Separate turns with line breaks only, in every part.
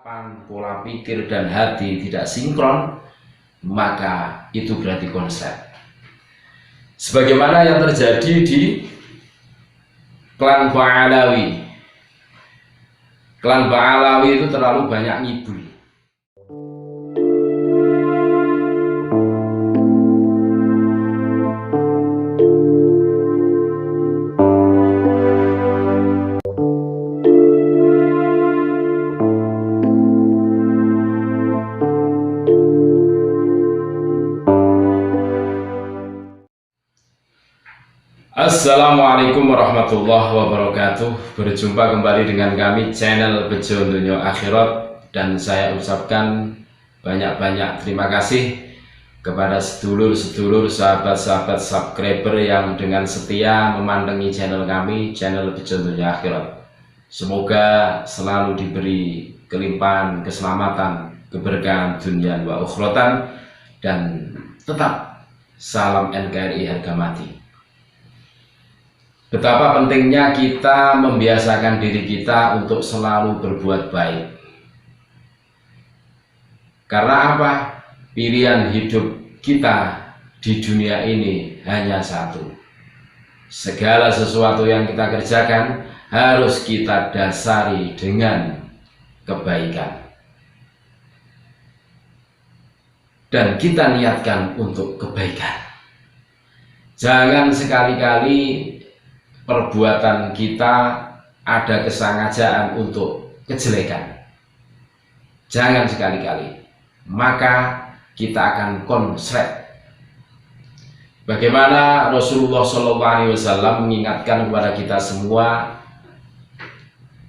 ucapan, pola pikir, dan hati tidak sinkron, maka itu berarti konslet. Sebagaimana yang terjadi di klan Ba'alawi. Klan Ba'alawi itu terlalu banyak ngibul. Assalamualaikum warahmatullahi wabarakatuh. Berjumpa kembali dengan kami channel Bejo Dunya Akhirat, dan saya ucapkan banyak-banyak terima kasih kepada sedulur-sedulur, sahabat-sahabat subscriber yang dengan setia memandangi channel kami, channel Bejo Dunya Akhirat. Semoga selalu diberi kelimpahan, keselamatan, keberkahan dunia wa ukhrotan, dan tetap salam NKRI harga mati. Betapa pentingnya kita membiasakan diri kita untuk selalu berbuat baik. Karena apa? Pilihan hidup kita di dunia ini hanya satu. Segala sesuatu yang kita kerjakan harus kita dasari dengan kebaikan. Dan kita niatkan untuk kebaikan. Jangan sekali-kali perbuatan kita ada kesengajaan untuk kejelekan. Jangan sekali-kali, maka kita akan konslet. Bagaimana Rasulullah SAW mengingatkan kepada kita semua,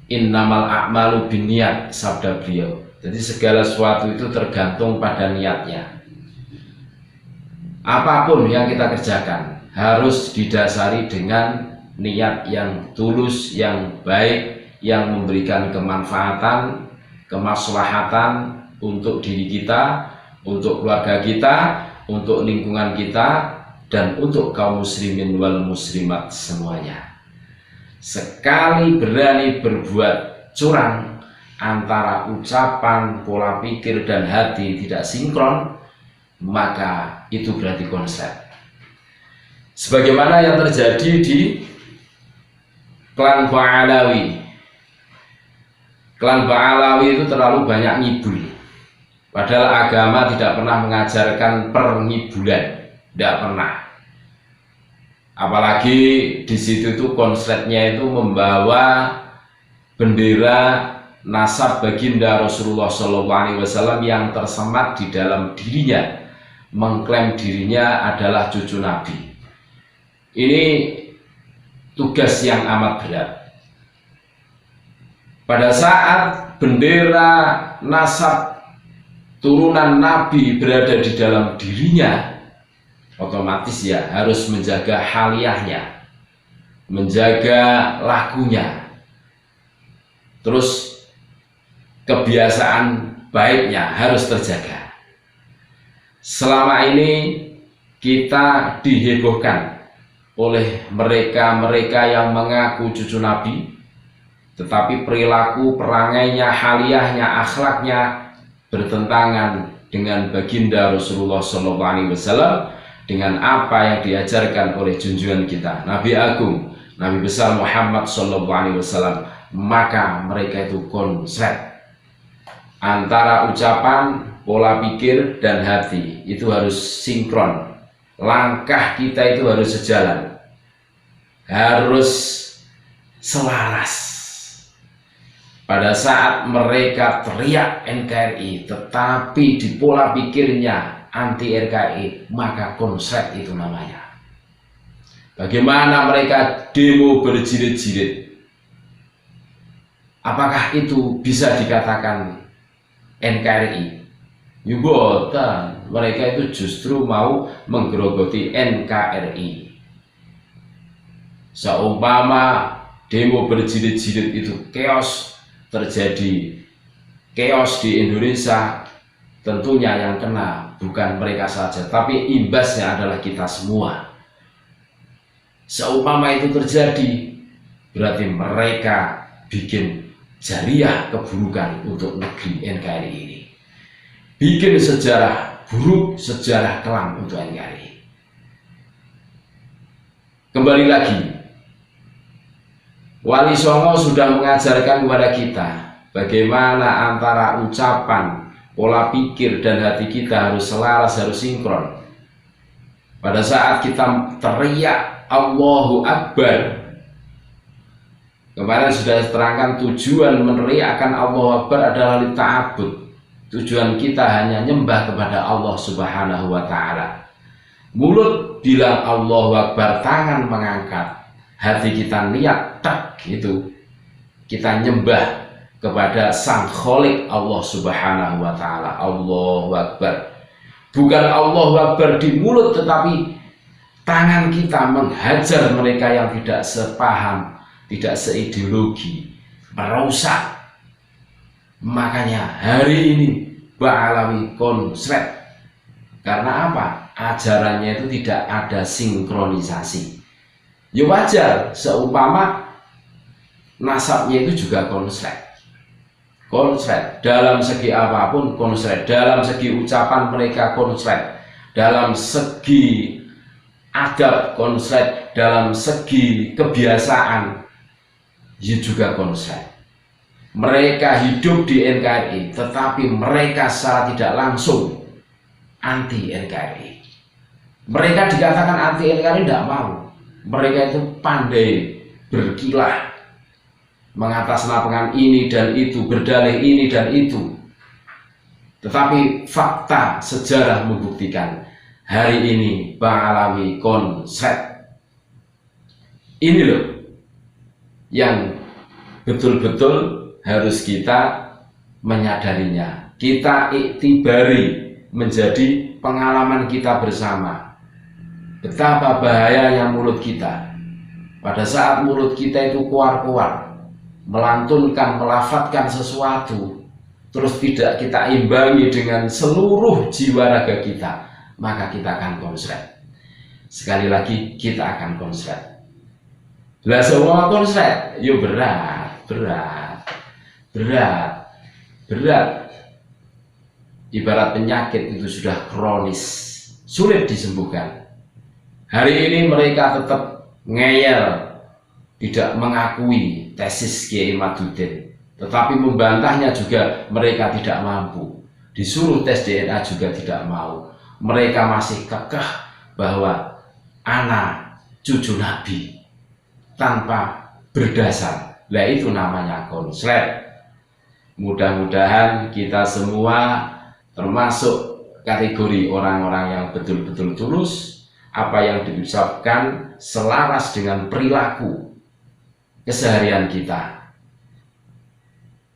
innamal a'malu binniyat, sabda beliau. Jadi segala sesuatu itu tergantung pada niatnya. Apapun yang kita kerjakan harus didasari dengan niat yang tulus, yang baik, yang memberikan kemanfaatan, kemaslahatan untuk diri kita, untuk keluarga kita, untuk lingkungan kita, dan untuk kaum muslimin wal muslimat semuanya. Sekali berani berbuat curang, antara ucapan, pola pikir, dan hati tidak sinkron, maka itu berarti konslet. Sebagaimana yang terjadi di klan Ba'alawi. Klan Ba'alawi itu terlalu banyak ngibul. Padahal agama tidak pernah mengajarkan pengibulan, tidak pernah. Apalagi di situ itu konsletnya itu membawa bendera nasab baginda Rasulullah SAW yang tersemat di dalam dirinya, mengklaim dirinya adalah cucu Nabi. Ini tugas yang amat berat. Pada saat bendera nasab turunan Nabi berada di dalam dirinya, otomatis ya harus menjaga haliyahnya, menjaga lakunya, terus kebiasaan baiknya harus terjaga. Selama ini kita dihebohkan oleh mereka-mereka yang mengaku cucu Nabi, tetapi perilaku, perangainya, haliyahnya, akhlaknya bertentangan dengan baginda Rasulullah SAW, dengan apa yang diajarkan oleh junjungan kita, Nabi Agung, Nabi besar Muhammad SAW. Maka mereka itu konslet. Antara ucapan, pola pikir, dan hati itu harus sinkron. Langkah kita itu harus sejalan, harus selaras. Pada saat mereka teriak NKRI tetapi di pola pikirnya anti RKI, maka konslet itu namanya. Bagaimana mereka demo berjilid-jilid, apakah itu bisa dikatakan NKRI? Yubotan, mereka itu justru mau menggerogoti NKRI. Seumpama demo berjilid-jilid itu chaos terjadi, chaos di Indonesia, tentunya yang kena bukan mereka saja, tapi imbasnya adalah kita semua. Seumpama itu terjadi, berarti mereka bikin jariah keburukan untuk negeri NKRI ini. Bikin sejarah buruk, sejarah kelam untuk NKRI. Kembali lagi, Wali Songo sudah mengajarkan kepada kita bagaimana antara ucapan, pola pikir, dan hati kita harus selaras, harus sinkron. Pada saat kita teriak Allahu Akbar, kemarin sudah terangkan tujuan meneriakkan Allahu Akbar adalah lita'abud. Tujuan kita hanya nyembah kepada Allah Subhanahu wa Ta'ala. Mulut bilang Allahu Akbar, tangan mengangkat, hati kita niat tak gitu. Kita nyembah kepada Sang Kholik Allah Subhanahu wa Ta'ala. Allahu Akbar. Bukan Allahu Akbar di mulut, tetapi tangan kita menghajar mereka yang tidak sepaham, tidak seideologi, merusak. Makanya hari ini Ba'alawi konslet. Karena apa? Ajarannya itu tidak ada sinkronisasi. Ya wajar, seumpama nasabnya itu juga konslet. Konslet dalam segi apapun, konslet dalam segi ucapan mereka, konslet dalam segi adab, konslet dalam segi kebiasaan, ya juga konslet. Mereka hidup di NKRI, tetapi mereka secara tidak langsung anti NKRI. Mereka dikatakan anti NKRI tidak mau. Mereka itu pandai berkilah, mengatasnamakan ini dan itu, berdalih ini dan itu. Tetapi fakta sejarah membuktikan hari ini Ba'alawi konslet. Ini loh yang betul-betul harus kita menyadarinya, kita iktibari menjadi pengalaman kita bersama. Betapa bahayanya mulut kita. Pada saat mulut kita itu keluar-keluar, melantunkan, melafatkan sesuatu, terus tidak kita imbangi dengan seluruh jiwa raga kita, maka kita akan konslet. Sekali lagi, kita akan konslet. Lah semua konslet, yuk berat. Ibarat penyakit itu sudah kronis, sulit disembuhkan. Hari ini mereka tetap ngeyel, tidak mengakui tesis Kiai Madudin, tetapi membantahnya juga mereka tidak mampu. Disuruh tes DNA juga tidak mau. Mereka masih kekeh bahwa anak cucu Nabi tanpa berdasar. Lah itu namanya konslet. Mudah-mudahan kita semua termasuk kategori orang-orang yang betul-betul tulus, apa yang diucapkan selaras dengan perilaku keseharian kita,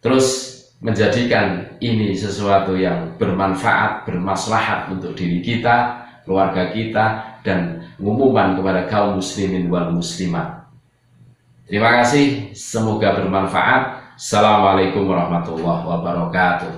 terus menjadikan ini sesuatu yang bermanfaat, bermaslahat untuk diri kita, keluarga kita, dan pengumuman kepada kaum muslimin wal muslimat. Terima kasih, semoga bermanfaat. Assalamualaikum warahmatullahi wabarakatuh.